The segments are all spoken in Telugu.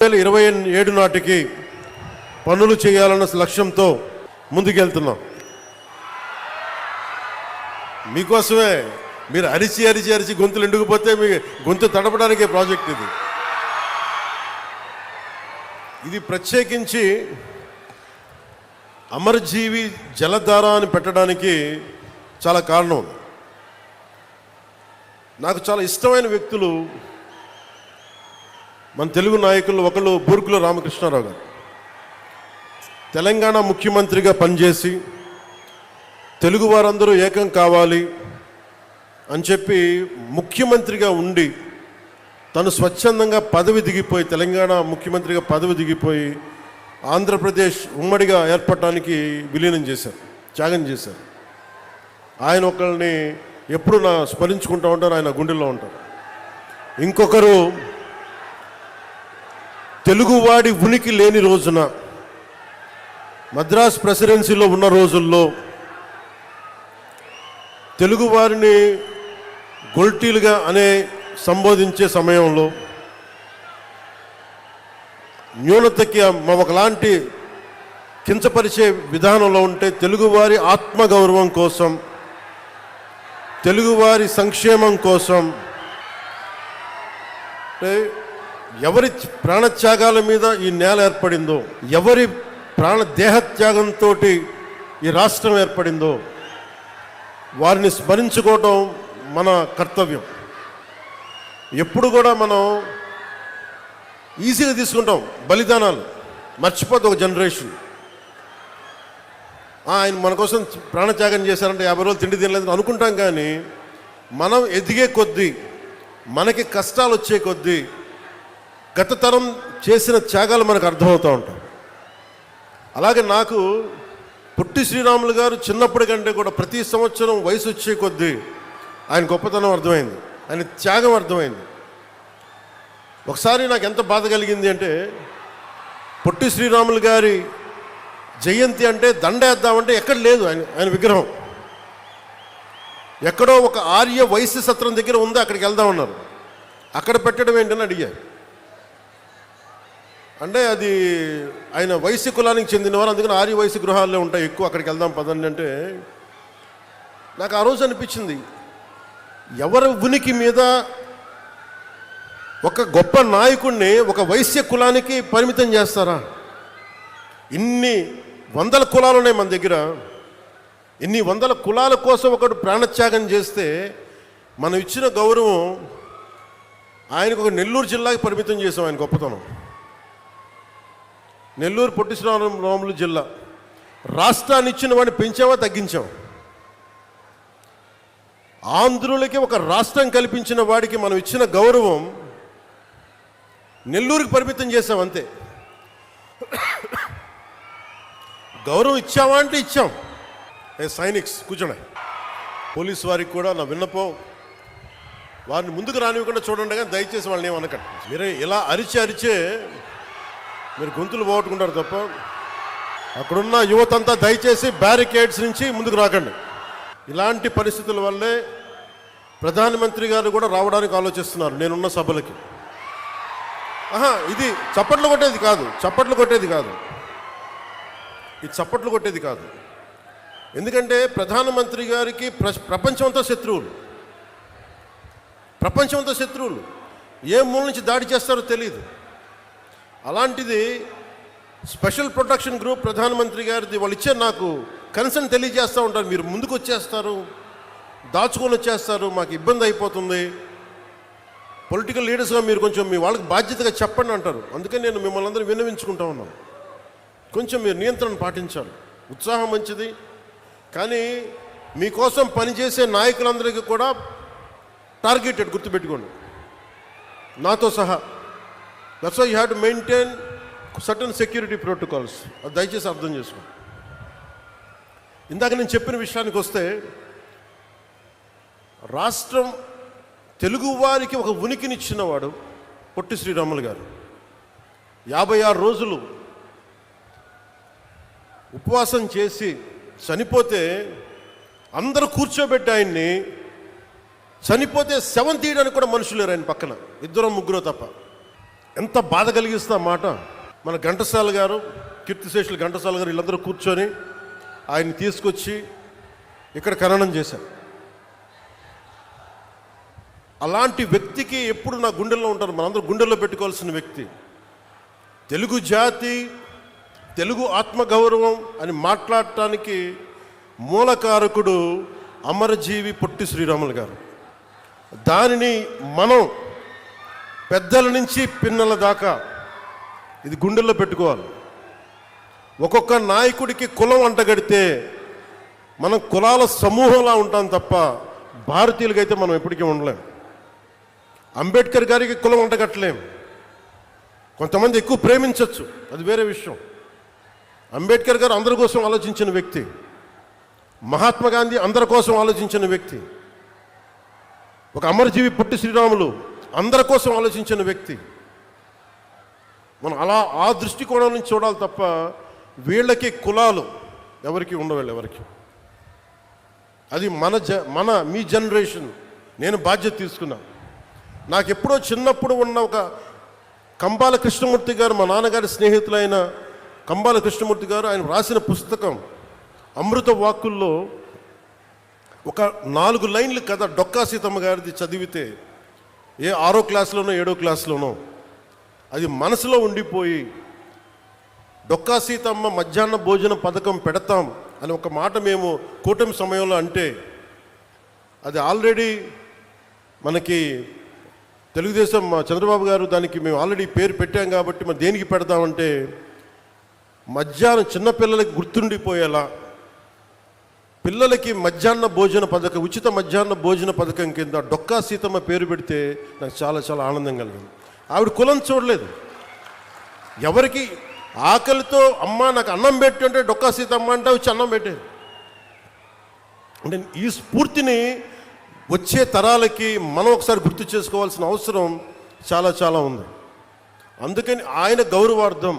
2027 నాటికి పనులు చేయాలన్న లక్ష్యంతో ముందుకెళ్తున్నాం. మీకోసమే. మీరు అరిచి అరిచి అరిచి గొంతులు ఎండుకుపోతే మీ గొంతు తడపడానికే ప్రాజెక్ట్ ఇది. ఇది ప్రత్యేకించి అమరజీవి జలధార అని పెట్టడానికి చాలా కారణం ఉంది. నాకు చాలా ఇష్టమైన వ్యక్తులు మన తెలుగు నాయకులు. ఒకళ్ళు బూర్గుల రామకృష్ణారావు గారు. తెలంగాణ ముఖ్యమంత్రిగా పనిచేసి తెలుగు వారందరూ ఏకం కావాలి అని చెప్పి ముఖ్యమంత్రిగా ఉండి తను స్వచ్ఛందంగా పదవి దిగిపోయి, తెలంగాణ ముఖ్యమంత్రిగా పదవి దిగిపోయి ఆంధ్రప్రదేశ్ ఉమ్మడిగా ఏర్పడటానికి విలీనం చేశారు, త్యాగం చేశారు. ఆయన ఒకరిని ఎప్పుడు స్మరించుకుంటూ ఉంటారు, ఆయన గుండెల్లో ఉంటారు. ఇంకొకరు తెలుగువాడి ఉనికి లేని రోజున, మద్రాస్ ప్రెసిడెన్సీలో ఉన్న రోజుల్లో తెలుగువారిని గొల్టీలుగా సంబోధించే సమయంలో న్యూనతకి ఒకలాంటి కించపరిచే విధానంలో ఉంటే తెలుగువారి ఆత్మగౌరవం కోసం, తెలుగువారి సంక్షేమం కోసం, ఎవరి ప్రాణత్యాగాల మీద ఈ నేల ఏర్పడిందో, ఎవరి దేహత్యాగంతో ఈ రాష్ట్రం ఏర్పడిందో వారిని స్మరించుకోవటం మన కర్తవ్యం. ఎప్పుడు కూడా మనం ఈజీగా తీసుకుంటాం బలిదానాలు, మర్చిపోతే ఒక జనరేషన్. ఆయన మన కోసం ప్రాణత్యాగం చేశారంటే 50 రోజులు తిండి తినలేదు అనుకుంటాం. కానీ మనం ఎదిగే కొద్దీ, మనకి కష్టాలు వచ్చే కొద్దీ గత తరం చేసిన త్యాగాలు మనకు అర్థమవుతూ ఉంటాయి. అలాగే నాకు పొట్టి శ్రీరాములు గారు చిన్నప్పటి కంటే కూడా ప్రతి సంవత్సరం వయసు వచ్చే కొద్దీ ఆయన గొప్పతనం అర్థమైంది, ఆయన త్యాగం అర్థమైంది. ఒకసారి నాకు ఎంత బాధ కలిగింది అంటే, పొట్టి శ్రీరాములు గారి జయంతి అంటే దండేద్దామంటే ఎక్కడ లేదు ఆయన విగ్రహం. ఎక్కడో ఒక ఆర్య వైశ్య సత్రం దగ్గర ఉంది, అక్కడికి వెళ్దామన్నారు. అక్కడ పెట్టడం ఏంటని అడిగారు. అంటే అది ఆయన వైశ్య కులానికి చెందినవారు, అందుకని ఆర్య వైశ్య గృహాల్లో ఉంటాయి ఎక్కువ, అక్కడికి వెళ్దాం పదండి అంటే నాకు ఆ రోజు అనిపించింది, ఎవరి ఉనికి మీద ఒక గొప్ప నాయకుడిని ఒక వైశ్య కులానికి పరిమితం చేస్తారా? ఇన్ని వందల కులాలు ఉన్నాయి మన దగ్గర. ఇన్ని వందల కులాల కోసం ఒకడు ప్రాణత్యాగం చేస్తే మనం ఇచ్చిన గౌరవం ఆయనకు ఒక నెల్లూరు జిల్లాకి పరిమితం చేసాం. ఆయన గొప్పతనం నెల్లూరు పొట్టి శ్రీరాములు జిల్లా. రాష్ట్రాన్ని ఇచ్చిన వాడిని పెంచామా తగ్గించాం? ఆంధ్రులకి ఒక రాష్ట్రం కల్పించిన వాడికి మనం ఇచ్చిన గౌరవం నెల్లూరుకి పరిమితం చేసాం అంతే. గౌరవం ఇచ్చామా అంటే ఇచ్చాం. సైనిక్స్ కూర్చోండి. పోలీసు వారికి కూడా నా విన్నపం, వారిని ముందుకు రానివ్వకుండా చూడండి, కానీ దయచేసి వాళ్ళని ఏమనకండి. మీరే ఇలా అరిచే మీరు గొంతులు పోగొట్టుకుంటారు తప్ప. అక్కడున్న యువతంతా దయచేసి బ్యారికేడ్స్ నుంచి ముందుకు రాకండి. ఇలాంటి పరిస్థితుల వల్లే ప్రధానమంత్రి గారు కూడా రావడానికి ఆలోచిస్తున్నారు నేనున్న సభలకి. ఇది చప్పట్లు కొట్టేది కాదు, ఇది చప్పట్లు కొట్టేది కాదు. ఎందుకంటే ప్రధానమంత్రి గారికి ప్రపంచమంతా శత్రువులు. ఏ మూల నుంచి దాడి చేస్తారో తెలియదు. అలాంటిది స్పెషల్ ప్రొటెక్షన్ గ్రూప్ ప్రధానమంత్రి గారిది వాళ్ళు ఇచ్చే నాకు కన్సర్న్ తెలియజేస్తూ ఉంటారు. మీరు ముందుకు వచ్చేస్తారు, దాచుకొని వచ్చేస్తారు, మాకు ఇబ్బంది అయిపోతుంది, పొలిటికల్ లీడర్స్గా మీరు కొంచెం మీ వాళ్ళకి బాధ్యతగా చెప్పండి అంటారు. అందుకని నేను మిమ్మల్ని అందరూ విన్నవించుకుంటా ఉన్నాను, కొంచెం మీరు నియంత్రణ పాటించాలి. ఉత్సాహం మంచిది, కానీ మీకోసం పనిచేసే నాయకులందరికీ కూడా టార్గెటెడ్, గుర్తుపెట్టుకోండి, నాతో సహా. That's why you have to maintain certain security protocols. అది దయచేసి అర్థం చేసుకోండి. ఇందాక నేను చెప్పిన విషయానికి వస్తే, రాష్ట్రం తెలుగువారికి ఒక ఉనికినిచ్చినవాడు పొట్టి శ్రీరాములు గారు. 56 రోజులు ఉపవాసం చేసి చనిపోతే అందరూ కూర్చోబెట్టి ఆయన్ని, చనిపోతే శవం తీయడానికి కూడా మనుషులు లేరు ఆయన పక్కన, 2 3 తప్ప. ఎంత బాధ కలిగిస్తా మాట. మన ఘంటసాల గారు, కీర్తిశేషులు ఘంటసాల గారు వీళ్ళందరూ కూర్చొని ఆయన్ని తీసుకొచ్చి ఇక్కడ ఖననం చేశారు. అలాంటి వ్యక్తికి ఎప్పుడు నా గుండెల్లో ఉంటారు, మనందరూ గుండెల్లో పెట్టుకోవాల్సిన వ్యక్తి. తెలుగు జాతి, తెలుగు ఆత్మగౌరవం అని మాట్లాడటానికి మూలకారకుడు అమరజీవి పొట్టి శ్రీరాములు గారు. దానిని మనం పెద్దల నుంచి పిన్నల దాకా ఇది గుండెల్లో పెట్టుకోవాలి. ఒక్కొక్క నాయకుడికి కులం అంటగడితే మనం కులాల సమూహంలా ఉంటాం తప్ప భారతీయులకైతే మనం ఎప్పటికీ ఉండలేం. అంబేద్కర్ గారికి కులం అంటగట్టలేం. కొంతమంది ఎక్కువ ప్రేమించవచ్చు, అది వేరే విషయం. అంబేద్కర్ గారు అందరి కోసం ఆలోచించిన వ్యక్తి. మహాత్మా గాంధీ అందరి కోసం ఆలోచించిన వ్యక్తి. ఒక అమరజీవి పొట్టి శ్రీరాములు అందరి కోసం ఆలోచించిన వ్యక్తి. మనం అలా ఆ దృష్టికోణం నుంచి చూడాలి తప్ప వీళ్ళకి కులాలు ఎవరికి ఉండవు. ఎవరికి అది మీ జనరేషన్. నేను బాధ్యత తీసుకున్నా. నాకు ఎప్పుడో చిన్నప్పుడు ఉన్న ఒక కంబాల కృష్ణమూర్తి గారు, మా నాన్నగారి స్నేహితులైన కంబాల కృష్ణమూర్తి గారు, ఆయన రాసిన పుస్తకం అమృత వాక్కుల్లో ఒక 4 లైన్లు కథ డొక్కా సీతమ్మ గారిది చదివితే, ఏ 6వ క్లాస్లోనో 7వ క్లాస్లోనో అది మనసులో ఉండిపోయి, డొక్కా సీతమ్మ మధ్యాహ్న భోజన పథకం పెడతాం అని ఒక మాట మేము కూటమి సమయంలో అంటే, అది ఆల్రెడీ మనకి తెలుగుదేశం చంద్రబాబు గారు దానికి మేము ఆల్రెడీ పేరు పెట్టాం కాబట్టి మరి దేనికి పెడతామంటే, మధ్యాహ్నం చిన్నపిల్లలకి గుర్తుండిపోయేలా పిల్లలకి మధ్యాహ్న భోజన పథకం, ఉచిత మధ్యాహ్న భోజన పథకం కింద డొక్కా సీతమ్మ పేరు పెడితే నాకు చాలా చాలా ఆనందం కలిగింది. ఆవిడ కులం చూడలేదు. ఎవరికి ఆకలితో అమ్మ నాకు అన్నం పెట్టు అంటే డొక్కా సీతమ్మ అంటే వచ్చి అన్నం పెట్టేది. అంటే ఈ స్ఫూర్తిని వచ్చే తరాలకి మనం ఒకసారి గుర్తు చేసుకోవాల్సిన అవసరం చాలా చాలా ఉంది. అందుకని ఆయన గౌరవార్థం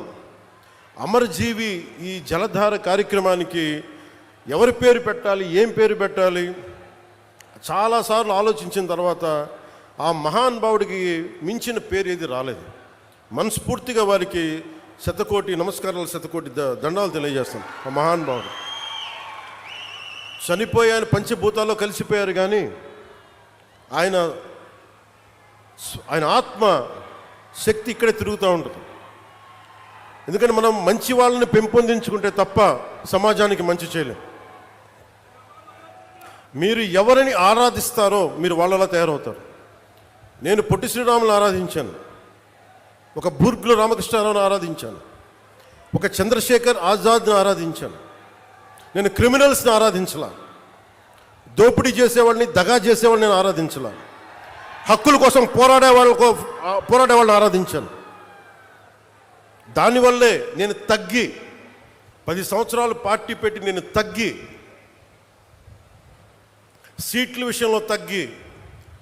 అమరజీవి ఈ జలధార కార్యక్రమానికి ఎవరి పేరు పెట్టాలి, ఏం పేరు పెట్టాలి చాలాసార్లు ఆలోచించిన తర్వాత ఆ మహానుభావుడికి మించిన పేరు ఏది రాలేదు. మనస్ఫూర్తిగా వారికి శతకోటి నమస్కారాలు, శతకోటి దండాలు తెలియజేస్తాను. ఆ మహానుభావుడు చనిపోయాను, పంచభూతాల్లో కలిసిపోయారు, కానీ ఆయన ఆత్మ శక్తి ఇక్కడే తిరుగుతూ ఉంటుంది. ఎందుకంటే మనం మంచి వాళ్ళని పెంపొందించుకుంటే తప్ప సమాజానికి మంచి చేయలేం. మీరు ఎవరిని ఆరాధిస్తారో మీరు వాళ్ళలా తయారవుతారు. నేను పొట్టి శ్రీరాములను ఆరాధించాను, ఒక బూర్గుల రామకృష్ణారావుని ఆరాధించాను, ఒక చంద్రశేఖర్ ఆజాద్ని ఆరాధించాను. నేను క్రిమినల్స్ని ఆరాధించలా, దోపిడీ చేసేవాడిని, దగా చేసేవాడిని నేను ఆరాధించలా, హక్కుల కోసం పోరాడే వాళ్ళని ఆరాధించాను. దానివల్లే నేను తగ్గి 10 సంవత్సరాలు పార్టీ పెట్టి నేను తగ్గి, సీట్ల విషయంలో తగ్గి,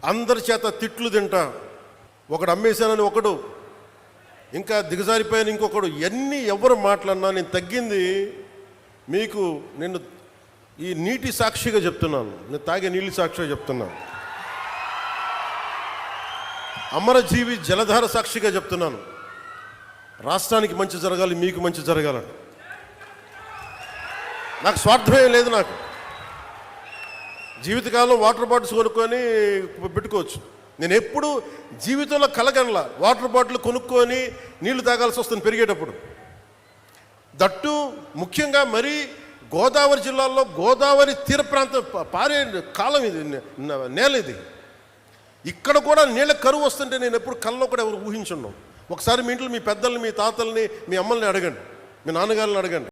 అందరి చేత తిట్లు తింటా, ఒకడు అమ్మేశానని ఒకడు, ఇంకా దిగజారిపోయాను ఇంకొకడు, ఎవరు మాట్లాడినా నేను తగ్గింది. మీకు నేను ఈ నీటి సాక్షిగా చెప్తున్నాను, నేను తాగే నీళ్ళు సాక్షిగా చెప్తున్నాను, అమరజీవి జలధార సాక్షిగా చెప్తున్నాను. రాష్ట్రానికి మంచి జరగాలి, మీకు మంచి జరగాలని నాకు స్వార్థమే లేదు. నాకు జీవితకాలం వాటర్ బాటిల్స్ కొనుక్కొని పెట్టుకోవచ్చు. నేను ఎప్పుడు జీవితంలో కలగనలా వాటర్ బాటిల్ కొనుక్కొని నీళ్లు తాగాల్సి వస్తుంది పెరిగేటప్పుడు. దట్టు ముఖ్యంగా మరి గోదావరి జిల్లాలో గోదావరి తీర ప్రాంతం పారే కాలం ఇది, నేల ఇది. ఇక్కడ కూడా నీళ్ళ కరువు వస్తుంటే నేను ఎప్పుడు కళ్ళలో కూడా ఎవరు ఊహించున్నాం. ఒకసారి మీ ఇంట్లో మీ పెద్దల్ని, మీ తాతల్ని, మీ అమ్మల్ని అడగండి, మీ నాన్నగారిని అడగండి.